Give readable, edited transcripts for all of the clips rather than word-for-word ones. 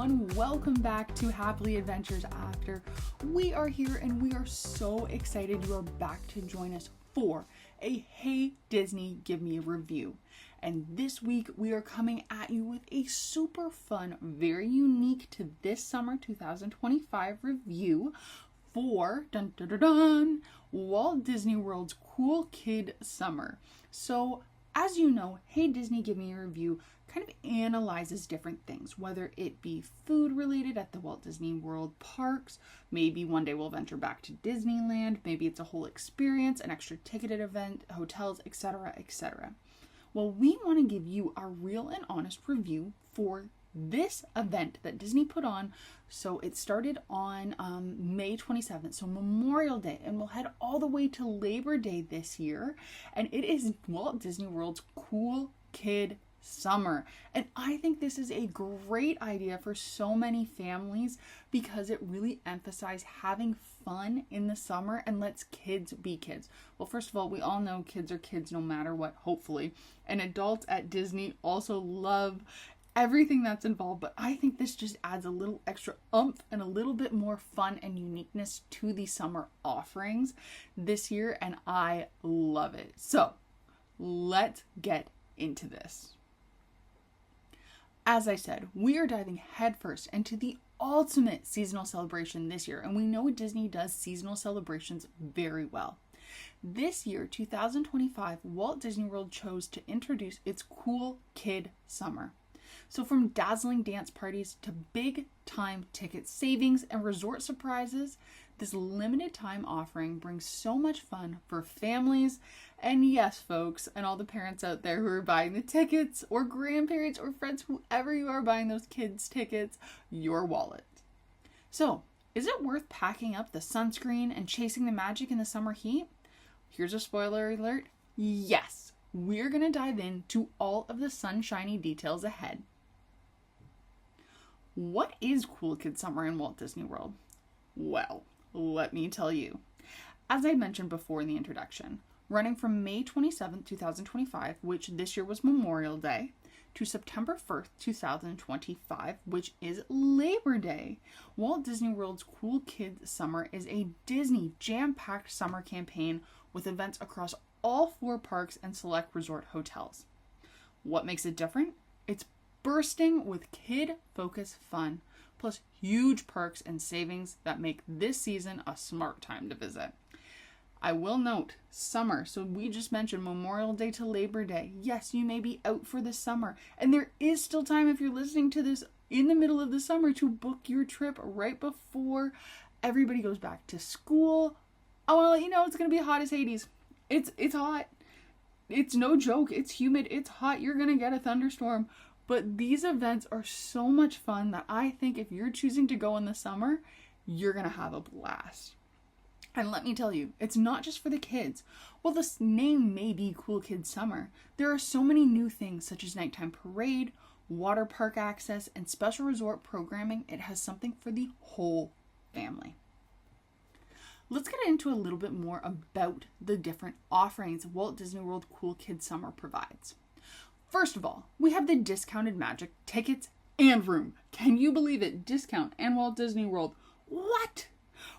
everyone, welcome back to Happily Adventures After. We are here and we are so excited you are back to join us for a Hey Disney Give Me a Review. And this week we are coming at you with a super fun, very unique to this summer 2025 review for Walt Disney World's Cool Kid Summer. So as you know, Hey Disney Give Me a Review kind of analyzes different things, whether it be food related at the Walt Disney World parks, maybe one day we'll venture back to Disneyland, maybe it's a whole experience, an extra ticketed event, hotels, etc., etc. Well, we want to give you our real and honest review for this event that Disney put on. So it started on May 27th, so Memorial Day, and we'll head all the way to Labor Day this year. And it is Walt Disney World's Cool Kid Summer. And I think this is a great idea for so many families because it really emphasizes having fun in the summer and lets kids be kids. Well, first of all, we all know kids are kids no matter what, hopefully. And adults at Disney also love everything that's involved, but I think this just adds a little extra oomph and a little bit more fun and uniqueness to the summer offerings this year, and I love it. So let's get into this. As I said, we are diving headfirst into the ultimate seasonal celebration this year, and we know Disney does seasonal celebrations very well. This year, 2025, Walt Disney World chose to introduce its Cool Kid Summer. So from dazzling dance parties to big time ticket savings and resort surprises, this limited time offering brings so much fun for families. And yes, folks, and all the parents out there who are buying the tickets, or grandparents or friends, whoever you are buying those kids' tickets, your wallet. So, is it worth packing up the sunscreen and chasing the magic in the summer heat? Here's a spoiler alert. Yes, we're going to dive into all of the sunshiny details ahead. What is Cool Kid Summer in Walt Disney World? Well, let me tell you. As I mentioned before in the introduction, running from May 27th, 2025, which this year was Memorial Day, to September 1st, 2025, which is Labor Day, Walt Disney World's Cool Kid Summer is a Disney jam-packed summer campaign with events across all 4 parks and select resort hotels. What makes it different? It's bursting with kid-focused fun, plus huge perks and savings that make this season a smart time to visit. I will note, summer, so we just mentioned Memorial Day to Labor Day. Yes, you may be out for the summer, and there is still time if you're listening to this in the middle of the summer to book your trip right before everybody goes back to school. I want to let you know it's going to be hot as Hades. It's hot. It's no joke. It's humid. It's hot. You're going to get a thunderstorm. But these events are so much fun that I think if you're choosing to go in the summer, you're going to have a blast. And let me tell you, it's not just for the kids. While this name may be Cool Kid Summer, there are so many new things such as nighttime parade, water park access, and special resort programming. It has something for the whole family. Let's get into a little bit more about the different offerings Walt Disney World Cool Kid Summer provides. First of all, we have the discounted magic tickets and room. Can you believe it? Discount and Walt Disney World. What?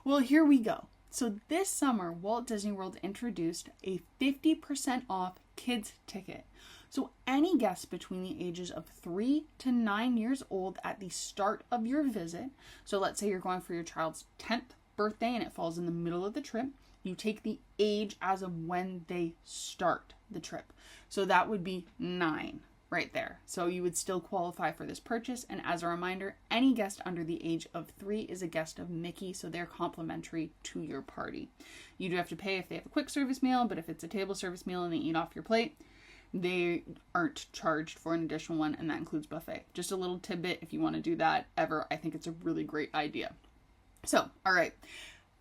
Well, here we go. So this summer, Walt Disney World introduced a 50% off kids ticket. So any guest between the ages of 3 to 9 years old at the start of your visit, so let's say you're going for your child's 10th birthday and it falls in the middle of the trip, you take the age as of when they start the trip. So that would be 9 right there. So you would still qualify for this purchase. And as a reminder, any guest under the age of 3 is a guest of Mickey, so they're complimentary to your party. You do have to pay if they have a quick service meal, but if it's a table service meal and they eat off your plate, they aren't charged for an additional one, and that includes buffet. Just a little tidbit if you want to do that ever. I think it's a really great idea. So, all right,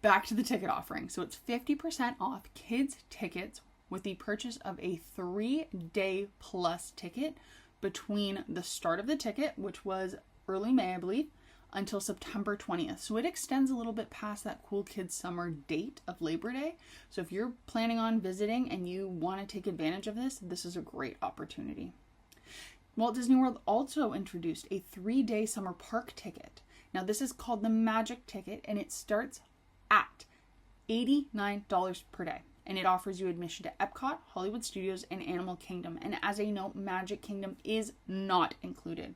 back to the ticket offering. So it's 50% off kids tickets with the purchase of a 3-day plus ticket between the start of the ticket, which was early May, I believe, until September 20th. So it extends a little bit past that Cool Kids Summer date of Labor Day. So if you're planning on visiting and you want to take advantage of this, this is a great opportunity. Walt Disney World also introduced a 3-day summer park ticket. Now, this is called the Magic Ticket, and it starts at $89 per day. And it offers you admission to Epcot, Hollywood Studios, and Animal Kingdom. And as a note, Magic Kingdom is not included.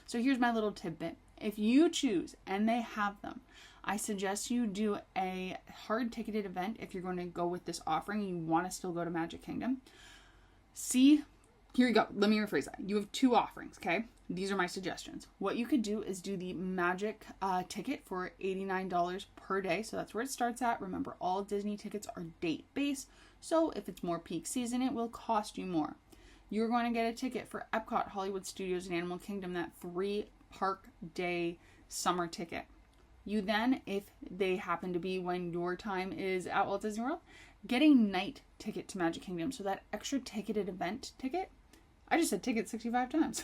So here's my little tidbit. If you choose, and they have them, I suggest you do a hard ticketed event if you're going to go with this offering and you want to still go to Magic Kingdom. Here you go. Let me rephrase that. You have 2 offerings, okay? These are my suggestions. What you could do is do the Magic ticket for $89 per day. So that's where it starts at. Remember, all Disney tickets are date-based. So if it's more peak season, it will cost you more. You're going to get a ticket for Epcot, Hollywood Studios, and Animal Kingdom, that 3-park-day summer ticket. You then, if they happen to be when your time is at Walt Disney World, get a night ticket to Magic Kingdom. So that extra ticketed event ticket, I just said ticket 65 times,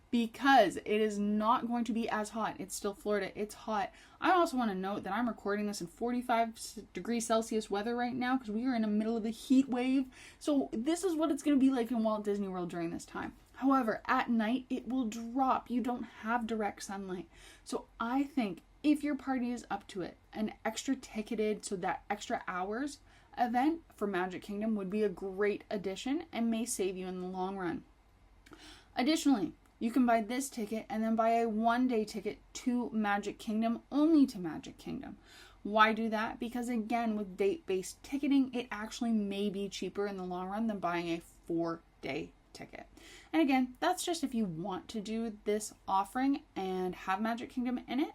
because it is not going to be as hot. It's still Florida. It's hot. I also want to note that I'm recording this in 45 degrees Celsius weather right now because we are in the middle of a heat wave. So this is what it's going to be like in Walt Disney World during this time. However, at night, it will drop. You don't have direct sunlight. So I think if your party is up to it, an extra ticketed, so that extra hours event for Magic Kingdom would be a great addition and may save you in the long run. Additionally, you can buy this ticket and then buy a 1-day ticket to Magic Kingdom, only to Magic Kingdom. Why do that? Because again, with date-based ticketing, it actually may be cheaper in the long run than buying a 4-day ticket. And again, that's just if you want to do this offering and have Magic Kingdom in it.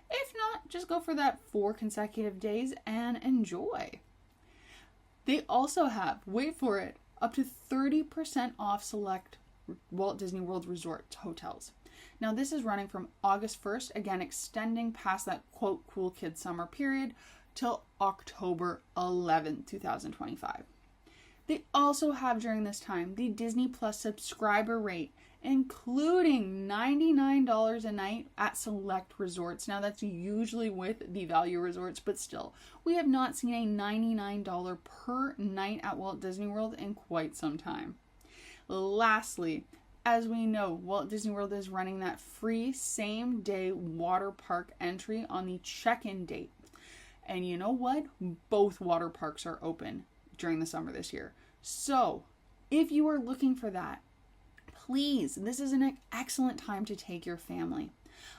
If not, just go for that 4 consecutive days and enjoy. They also have, wait for it, up to 30% off select Walt Disney World Resort hotels. Now, this is running from August 1st, again, extending past that, quote, cool kids summer period till October 11th, 2025. They also have during this time the Disney Plus subscriber rate, including $99 a night at select resorts. Now, that's usually with the value resorts, but still, we have not seen a $99 per night at Walt Disney World in quite some time. Lastly, as we know, Walt Disney World is running that free same-day water park entry on the check-in date. And you know what? Both water parks are open during the summer this year. So, if you are looking for that, please, this is an excellent time to take your family.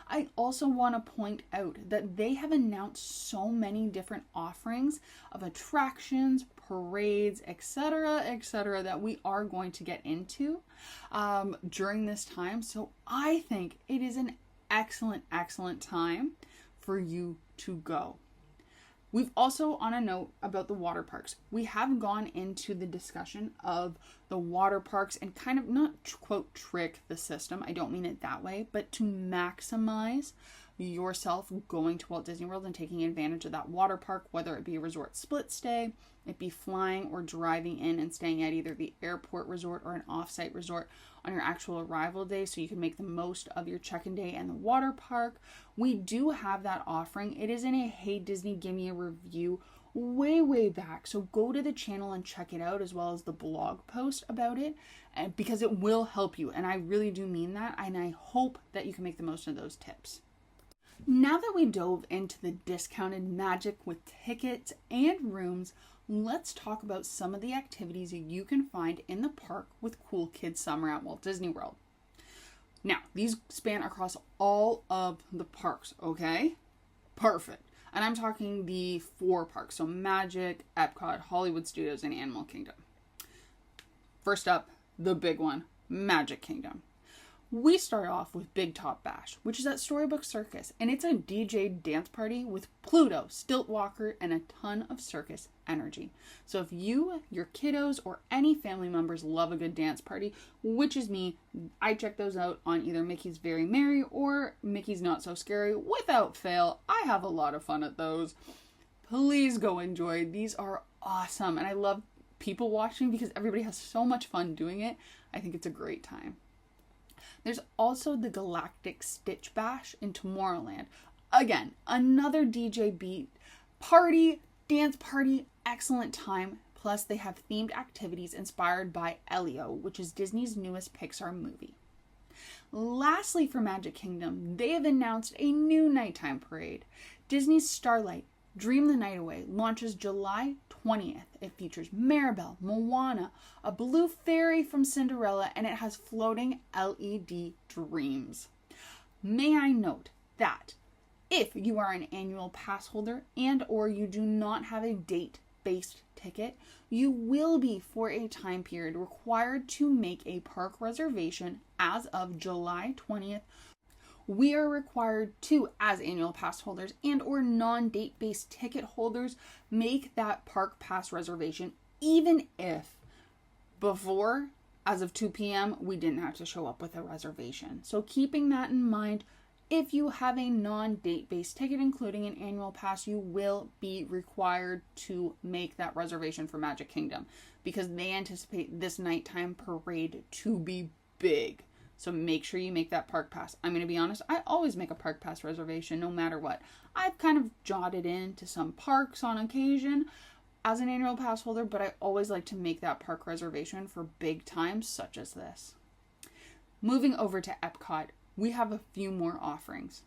I also want to point out that they have announced so many different offerings of attractions, parades, etc., that we are going to get into during this time. So I think it is an excellent time for you to go. We've also, on a note about the water parks, we have gone into the discussion of the water parks and kind of not, quote, trick the system. I don't mean it that way, but to maximize yourself going to Walt Disney World and taking advantage of that water park, whether it be a resort split stay, it be flying or driving in and staying at either the airport resort or an off-site resort on your actual arrival day so you can make the most of your check-in day and the water park. We do have that offering. It is in a Hey Disney Give Me a Review way back. So go to the channel and check it out, as well as the blog post about it, because it will help you. And I really do mean that. And I hope that you can make the most of those tips. Now that we dove into the discounted magic with tickets and rooms, let's talk about some of the activities that you can find in the park with Cool Kids Summer at Walt Disney World. Now, these span across all of the parks, okay? Perfect. And I'm talking the 4 parks, so Magic, Epcot, Hollywood Studios, and Animal Kingdom. First up, the big one, Magic Kingdom. We start off with Big Top Bash, which is at Storybook Circus, and it's a DJ dance party with Pluto, Stilt Walker, and a ton of circus energy. So if you, your kiddos, or any family members love a good dance party, which is me, I check those out on either Mickey's Very Merry or Mickey's Not So Scary. Without fail, I have a lot of fun at those. Please go enjoy. These are awesome, and I love people watching because everybody has so much fun doing it. I think it's a great time. There's also the Galactic Stitch Bash in Tomorrowland. Again, another DJ beat party, dance party, excellent time. Plus, they have themed activities inspired by Elio, which is Disney's newest Pixar movie. Lastly, for Magic Kingdom, they have announced a new nighttime parade. Disney's Starlight, Dream the Night Away, launches July 20th. It features Maribel, Moana, a blue fairy from Cinderella, and it has floating LED dreams. May I note that if you are an annual pass holder and or you do not have a date-based ticket, you will be, for a time period, required to make a park reservation as of July 20th. We are required to, as annual pass holders and or non-date based ticket holders, make that park pass reservation, even if before, as of 2 p.m., we didn't have to show up with a reservation. So keeping that in mind, if you have a non-date based ticket, including an annual pass, you will be required to make that reservation for Magic Kingdom because they anticipate this nighttime parade to be big. So make sure you make that park pass. I'm going to be honest, I always make a park pass reservation no matter what. I've kind of jotted into some parks on occasion as an annual pass holder, but I always like to make that park reservation for big times such as this. Moving over to Epcot, we have a few more offerings.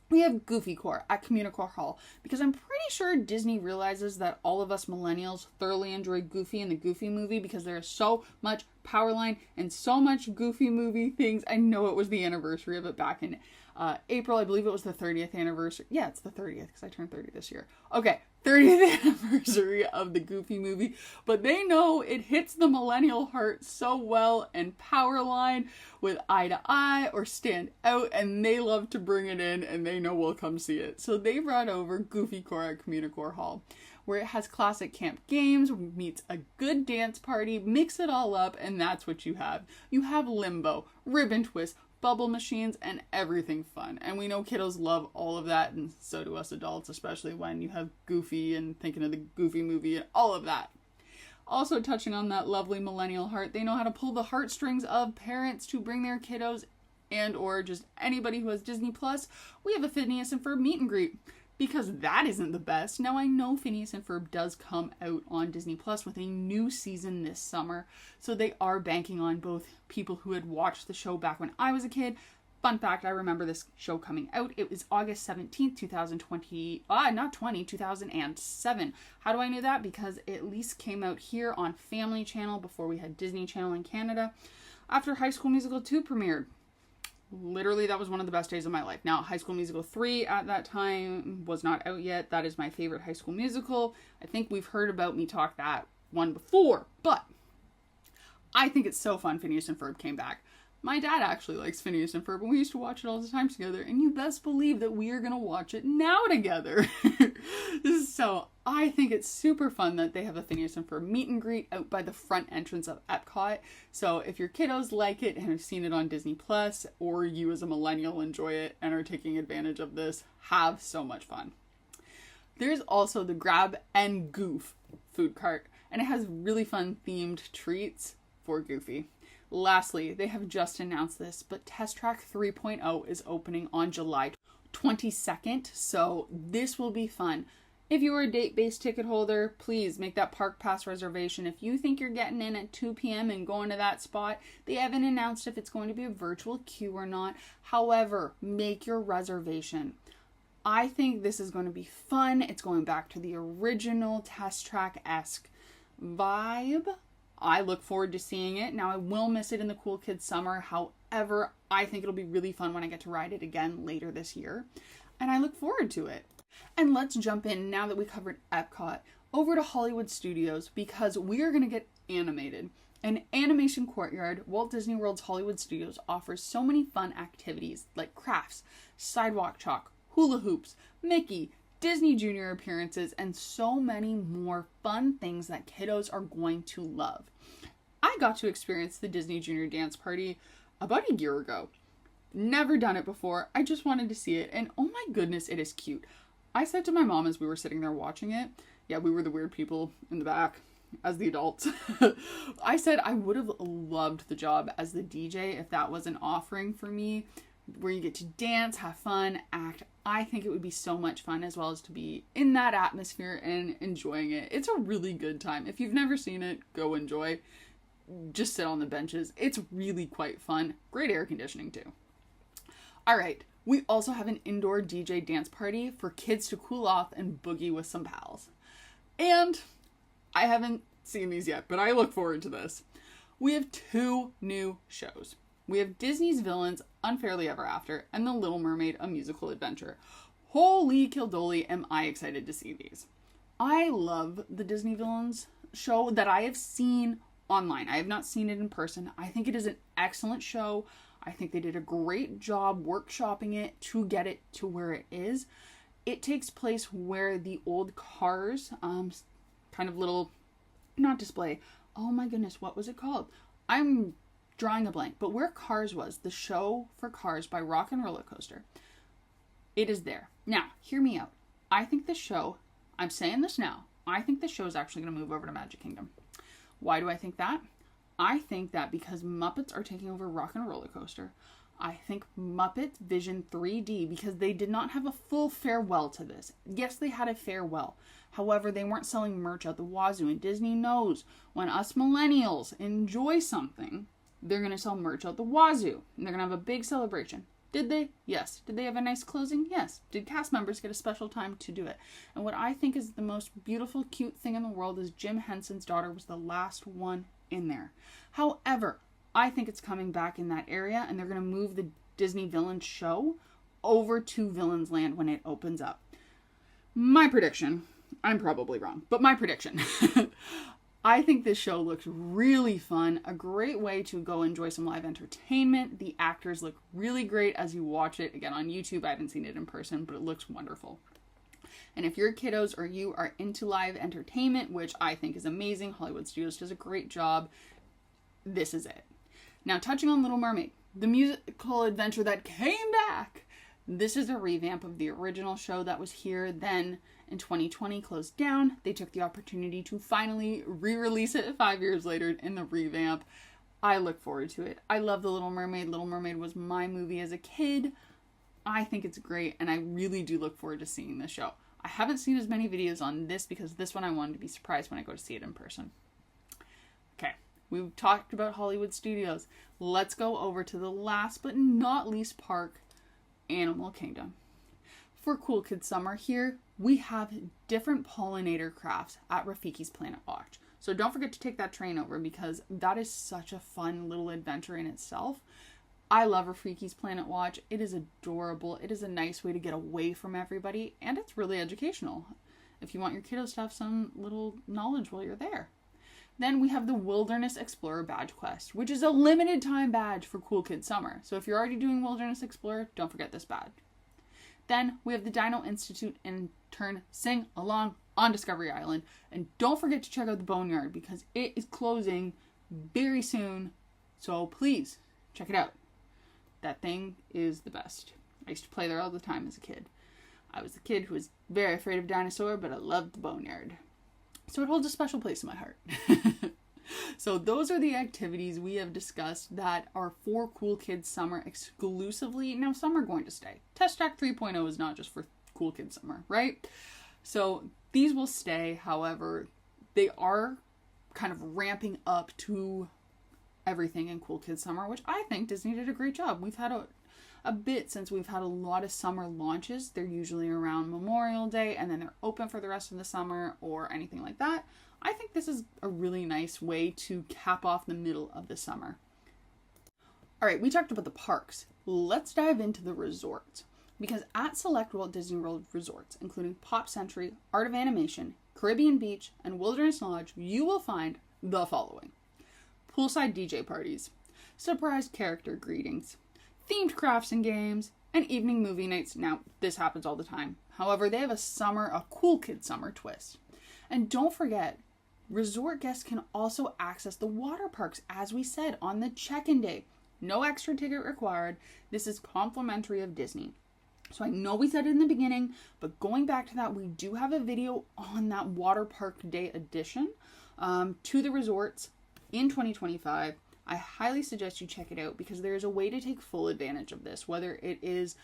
We have Goofy Corps at Communicore Hall because I'm pretty sure Disney realizes that all of us millennials thoroughly enjoy Goofy and the Goofy movie because there is so much Powerline and so much Goofy movie things. I know it was the anniversary of it back in April. I believe it was the 30th anniversary. Yeah, it's the 30th because I turned 30 this year. Okay, 30th anniversary of the Goofy movie. But they know it hits the millennial heart so well, and Powerline with Eye to Eye or Stand Out, and they love to bring it in and they know we'll come see it. So they brought over Goofy Corps at Communicore Hall, where it has classic camp games, meets a good dance party, mix it all up, and that's what you have. You have limbo, ribbon twist, bubble machines, and everything fun. And we know kiddos love all of that, and so do us adults, especially when you have Goofy and thinking of the Goofy movie and all of that. Also touching on that lovely millennial heart, they know how to pull the heartstrings of parents to bring their kiddos and or just anybody who has Disney Plus. We have a Phineas and Ferb meet and greet. Because that isn't the best. Now, I know Phineas and Ferb does come out on Disney Plus with a new season this summer, so they are banking on both people who had watched the show back when I was a kid. Fun fact, I remember this show coming out. It was August 17th, 2007. How do I know that? Because it at least came out here on Family Channel before we had Disney Channel in Canada, after High School Musical 2 premiered. Literally, that was one of the best days of my life. Now, High School Musical 3 at that time was not out yet. That is my favorite High School Musical. I think we've heard about me talk that one before, but I think it's so fun Phineas and Ferb came back. My dad actually likes Phineas and Ferb, and we used to watch it all the time together, and you best believe that we are going to watch it now together. So I think it's super fun that they have a Phineas and Ferb meet and greet out by the front entrance of Epcot. So if your kiddos like it and have seen it on Disney Plus, or you as a millennial enjoy it and are taking advantage of this, have so much fun. There's also the Grab and Goof food cart, and it has really fun themed treats for Goofy. Lastly, they have just announced this, but Test Track 3.0 is opening on July 22nd, so this will be fun. If you are a date-based ticket holder, please make that park pass reservation. If you think you're getting in at 2 p.m. and going to that spot, they haven't announced if it's going to be a virtual queue or not. However, make your reservation. I think this is going to be fun. It's going back to the original Test Track-esque vibe. I look forward to seeing it. Now, I will miss it in the Cool Kids Summer. However, I think it'll be really fun when I get to ride it again later this year. And I look forward to it. And let's jump in, now that we covered Epcot, over to Hollywood Studios, because we are going to get animated. And Animation Courtyard, Walt Disney World's Hollywood Studios, offers so many fun activities like crafts, sidewalk chalk, hula hoops, Mickey, Disney Junior appearances, and so many more fun things that kiddos are going to love. I got to experience the Disney Junior dance party about a year ago. Never done it before. I just wanted to see it, and oh my goodness, it is cute. I said to my mom as we were sitting there watching it, yeah, we were the weird people in the back as the adults. I said I would have loved the job as the DJ if that was an offering for me, where you get to dance, have fun, act. I think it would be so much fun, as well as to be in that atmosphere and enjoying it. It's a really good time. If you've never seen it, go enjoy. just sit on the benches. It's really quite fun. Great air conditioning too. All right, we also have an indoor DJ dance party for kids to cool off and boogie with some pals. And I haven't seen these yet, but I look forward to this. We have 2 new shows. We have Disney's Villains, Unfairly Ever After, and The Little Mermaid, A Musical Adventure. Holy kildoli, am I excited to see these. I love the Disney Villains show that I have seen online. I have not seen it in person. I think it is an excellent show. I think they did a great job workshopping it to get it to where it is. It takes place where the old Cars, kind of little, not display. Oh my goodness, what was it called? I'm drawing a blank. But where Cars was, the show for Cars by Rock and Roller Coaster, it is there. Now, hear me out. I think this show, I'm saying this now, I think this show is actually going to move over to Magic Kingdom. Why do I think that? I think that because Muppets are taking over Rock and Roller Coaster. I think Muppet Vision 3D, because they did not have a full farewell to this. Yes, they had a farewell. However, they weren't selling merch out the wazoo, and Disney knows when us millennials enjoy something, they're going to sell merch out the wazoo, and they're going to have a big celebration. Did they? Yes. Did they have a nice closing? Yes. Did cast members get a special time to do it? And what I think is the most beautiful, cute thing in the world is Jim Henson's daughter was the last one in there. However, I think it's coming back in that area, and they're going to move the Disney Villains show over to Villains Land when it opens up. My prediction, I'm probably wrong, but my prediction. I think this show looks really fun, a great way to go enjoy some live entertainment. The actors look really great as you watch it. Again, on YouTube, I haven't seen it in person, but it looks wonderful. And if your kiddos or you are into live entertainment, which I think is amazing, Hollywood Studios does a great job, this is it. Now, touching on Little Mermaid, the musical adventure that came back. This is a revamp of the original show that was here then in 2020, closed down. They took the opportunity to finally re-release it 5 years later in the revamp. I look forward to it. I love The Little Mermaid. Little Mermaid was my movie as a kid. I think it's great, and I really do look forward to seeing the show. I haven't seen as many videos on this because this one I wanted to be surprised when I go to see it in person. Okay, we've talked about Hollywood Studios. Let's go over to the last but not least park, Animal Kingdom. For Cool Kids Summer here, we have different pollinator crafts at Rafiki's Planet Watch. So don't forget to take that train over because that is such a fun little adventure in itself. I love Rafiki's Planet Watch. It is adorable. It is a nice way to get away from everybody, and it's really educational if you want your kiddos to have some little knowledge while you're there. Then we have the Wilderness Explorer Badge Quest, which is a limited time badge for Cool Kids Summer. So if you're already doing Wilderness Explorer, don't forget this badge. Then we have the Dino Institute Intern Sing Along on Discovery Island. And don't forget to check out the Boneyard because it is closing very soon. So please, check it out. That thing is the best. I used to play there all the time as a kid. I was the kid who was very afraid of dinosaur, but I loved the Boneyard. So it holds a special place in my heart. So those are the activities we have discussed that are for Cool Kids Summer exclusively. Now, some are going to stay. Test Track 3.0 is not just for Cool Kids Summer, right? So these will stay. However, they are kind of ramping up to everything in Cool Kids Summer, which I think Disney did a great job. We've had a bit since we've had a lot of summer launches. They're usually around Memorial Day, and then they're open for the rest of the summer or anything like that. I think this is a really nice way to cap off the middle of the summer. All right, we talked about the parks. Let's dive into the resorts. Because at select Walt Disney World resorts, including Pop Century, Art of Animation, Caribbean Beach, and Wilderness Lodge, you will find the following. Poolside DJ parties, surprise character greetings, themed crafts and games, and evening movie nights. Now, this happens all the time. However, they have a Cool Kids Summer twist. And don't forget, resort guests can also access the water parks, as we said, on the check-in day. No extra ticket required. This is complimentary of Disney. So I know we said it in the beginning, but going back to that, we do have a video on that water park day edition to the resorts in 2025. I highly suggest you check it out because there is a way to take full advantage of this, whether it is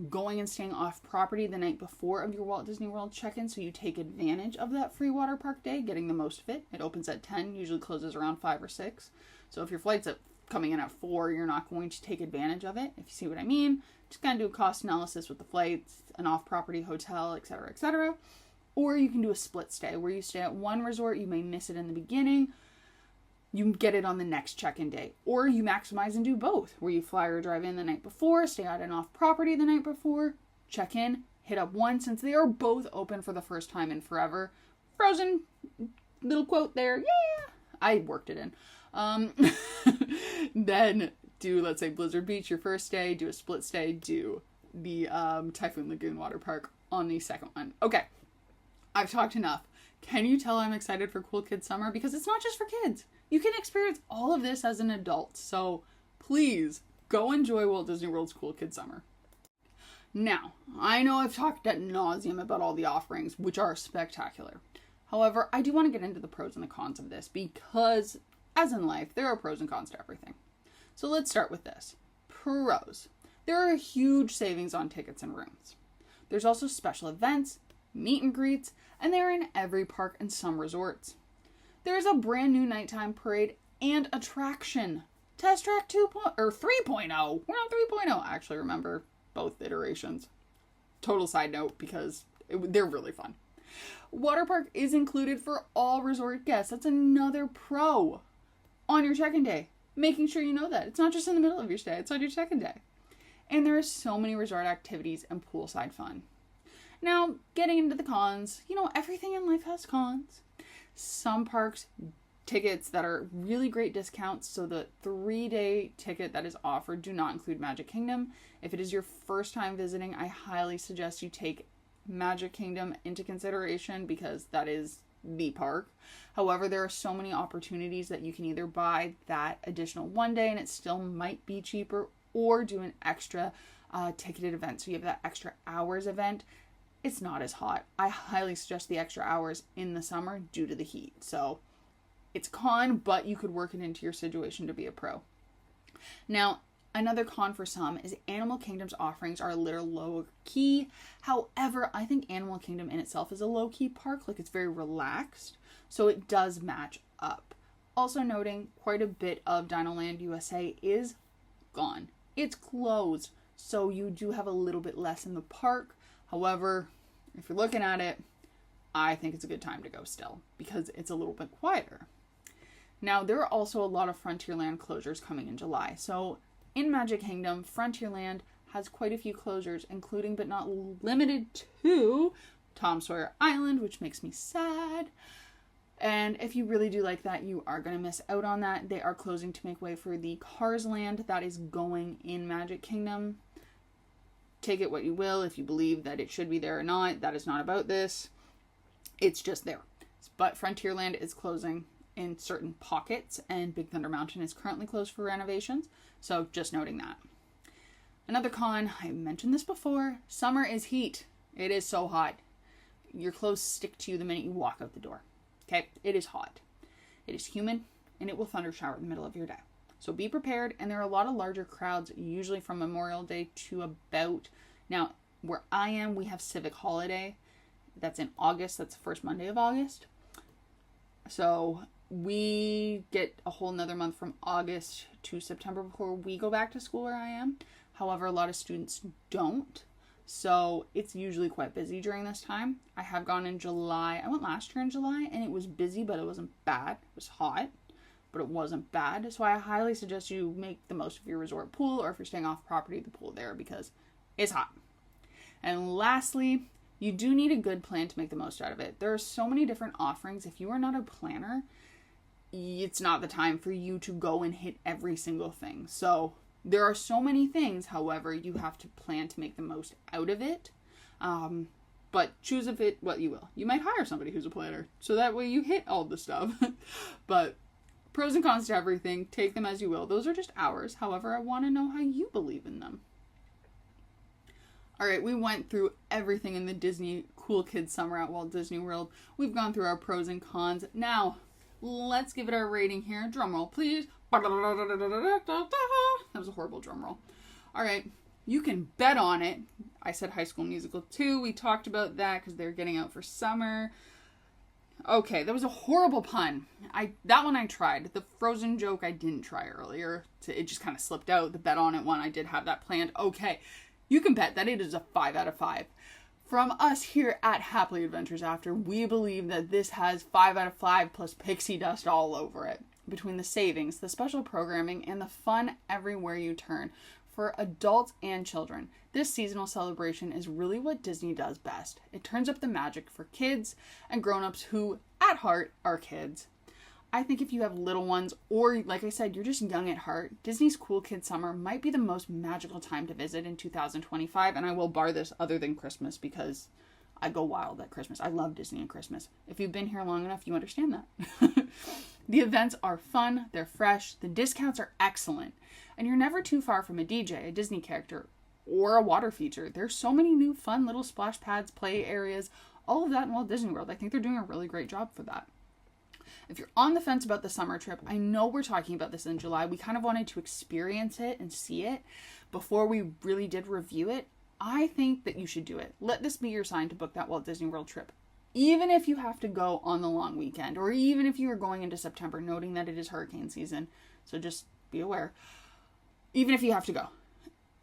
going and staying off property the night before of your Walt Disney World check-in, so you take advantage of that free water park day, getting the most of it. It opens at 10, usually closes around 5 or 6. So if your flight's coming in at 4, you're not going to take advantage of it, if you see what I mean. Just kind of do a cost analysis with the flights, an off-property hotel, etc., etc. Or you can do a split stay, where you stay at one resort, you may miss it in the beginning, you get it on the next check-in day. Or you maximize and do both, where you fly or drive in the night before, stay at an off-property the night before, check in, hit up one, since they are both open for the first time in forever. Frozen, little quote there, yeah, I worked it in. Then do, let's say, Blizzard Beach your first day, do a split stay, do the Typhoon Lagoon water park on the second one. Okay, I've talked enough. Can you tell I'm excited for Cool Kids Summer? Because it's not just for kids. You can experience all of this as an adult. So please go enjoy Walt Disney World's Cool Kids Summer. Now, I know I've talked ad nauseum about all the offerings, which are spectacular. However, I do want to get into the pros and the cons of this, because as in life, there are pros and cons to everything. So let's start with this. Pros. There are huge savings on tickets and rooms. There's also special events, meet and greets, and they're in every park and some resorts. There is a brand new nighttime parade and attraction. Test Track 2.0 or 3.0. We're on 3.0. I actually remember both iterations. Total side note, because they're really fun. Water park is included for all resort guests. That's another pro on your check-in day. Making sure you know that. It's not just in the middle of your stay. It's on your check-in day. And there are so many resort activities and poolside fun. Now, getting into the cons, everything in life has cons. Some parks, tickets that are really great discounts, so the 3-day ticket that is offered do not include Magic Kingdom. If it is your first time visiting, I highly suggest you take Magic Kingdom into consideration, because that is the park. However, there are so many opportunities that you can either buy that additional 1 day and it still might be cheaper, or do an extra ticketed event. So you have that extra hours event. It's not as hot. I highly suggest the extra hours in the summer due to the heat. So it's a con, but you could work it into your situation to be a pro. Now, another con for some is Animal Kingdom's offerings are a little low key. However, I think Animal Kingdom in itself is a low key park. Like, it's very relaxed, so it does match up. Also noting, quite a bit of Dinoland USA is gone. It's closed, so you do have a little bit less in the park. However, if you're looking at it, I think it's a good time to go still, because it's a little bit quieter. Now, there are also a lot of Frontierland closures coming in July. So in Magic Kingdom, Frontierland has quite a few closures, including but not limited to Tom Sawyer Island, which makes me sad. And if you really do like that, you are going to miss out on that. They are closing to make way for the Cars Land that is going in Magic Kingdom. Take it what you will, if you believe that it should be there or not. That is not about this. It's just there. But Frontierland is closing in certain pockets, and Big Thunder Mountain is currently closed for renovations. So just noting that. Another con, I mentioned this before, summer is heat. It is so hot. Your clothes stick to you the minute you walk out the door. Okay, it is hot. It is humid, and it will thunder shower in the middle of your day. So be prepared, and there are a lot of larger crowds, usually from Memorial Day to about, now where I am, we have Civic Holiday. That's in August. That's the first Monday of August. So we get a whole nother month from August to September before we go back to school where I am. However, a lot of students don't. So it's usually quite busy during this time. I have gone in July. I went last year in July, and it was busy, but it wasn't bad. It was hot, but it wasn't bad. So I highly suggest you make the most of your resort pool, or if you're staying off property, the pool there, because it's hot. And lastly, you do need a good plan to make the most out of it. There are so many different offerings. If you are not a planner, it's not the time for you to go and hit every single thing. So there are so many things, however, you have to plan to make the most out of it. But choose of it what you will. You might hire somebody who's a planner, so that way you hit all the stuff. But pros and cons to everything, take them as you will. Those are just ours. However, I want to know how you believe in them. Alright, we went through everything in the Disney Cool Kids Summer at Walt Disney World. We've gone through our pros and cons. Now, let's give it our rating here. Drum roll, please. That was a horrible drum roll. Alright, You can bet on it. I said High School Musical 2. We talked about that because they're getting out for summer. Okay, that was a horrible pun. That one I tried. The Frozen joke I didn't try earlier. It just kind of slipped out. The bet on it one, I did have that planned. Okay, you can bet that it is a 5 out of 5. From us here at Happily Adventures After, we believe that this has 5 out of 5 plus pixie dust all over it. Between the savings, the special programming, and the fun everywhere you turn for adults and children, this seasonal celebration is really what Disney does best. It turns up the magic for kids and grown-ups who, at heart, are kids. I think if you have little ones, or like I said, you're just young at heart, Disney's Cool Kid Summer might be the most magical time to visit in 2025, and I will bar this other than Christmas because I go wild at Christmas. I love Disney and Christmas. If you've been here long enough, you understand that. The events are fun, they're fresh, the discounts are excellent, and you're never too far from a DJ, a Disney character, or a water feature. There's so many new fun little splash pads, play areas, all of that in Walt Disney World. I think they're doing a really great job for that. If you're on the fence about the summer trip, I know we're talking about this in July. We kind of wanted to experience it and see it before we really did review it. I think that you should do it. Let this be your sign to book that Walt Disney World trip. Even if you have to go on the long weekend, or even if you are going into September, noting that it is hurricane season. So just be aware. Even if you have to go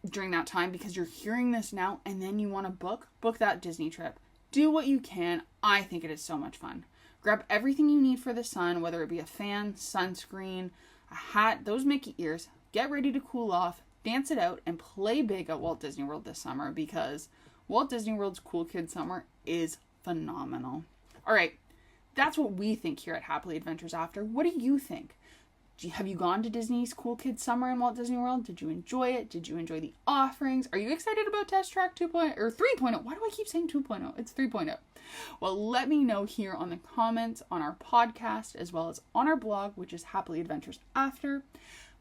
during that time because you're hearing this now and then you want to book that Disney trip. Do what you can. I think it is so much fun. Grab everything you need for the sun, whether it be a fan, sunscreen, a hat, those Mickey ears. Get ready to cool off, dance it out, and play big at Walt Disney World this summer because Walt Disney World's Cool Kid Summer is phenomenal. All right, that's what we think here at Happily Adventures After. What do you think? Have you gone to Disney's Cool Kid Summer in Walt Disney World? Did you enjoy it? Did you enjoy the offerings? Are you excited about Test Track 2.0 or 3.0? Why do I keep saying 2.0? It's 3.0. Well, let me know here on the comments on our podcast as well as on our blog, which is Happily Adventures After.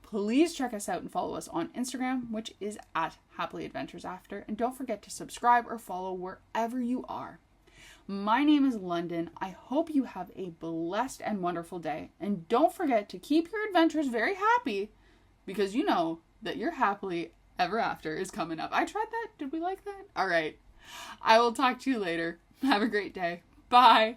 Please check us out and follow us on Instagram, which is at Happily Adventures After. And don't forget to subscribe or follow wherever you are. My name is London. I hope you have a blessed and wonderful day. And don't forget to keep your adventures very happy because you know that your happily ever after is coming up. I tried that. Did we like that? All right. I will talk to you later. Have a great day. Bye.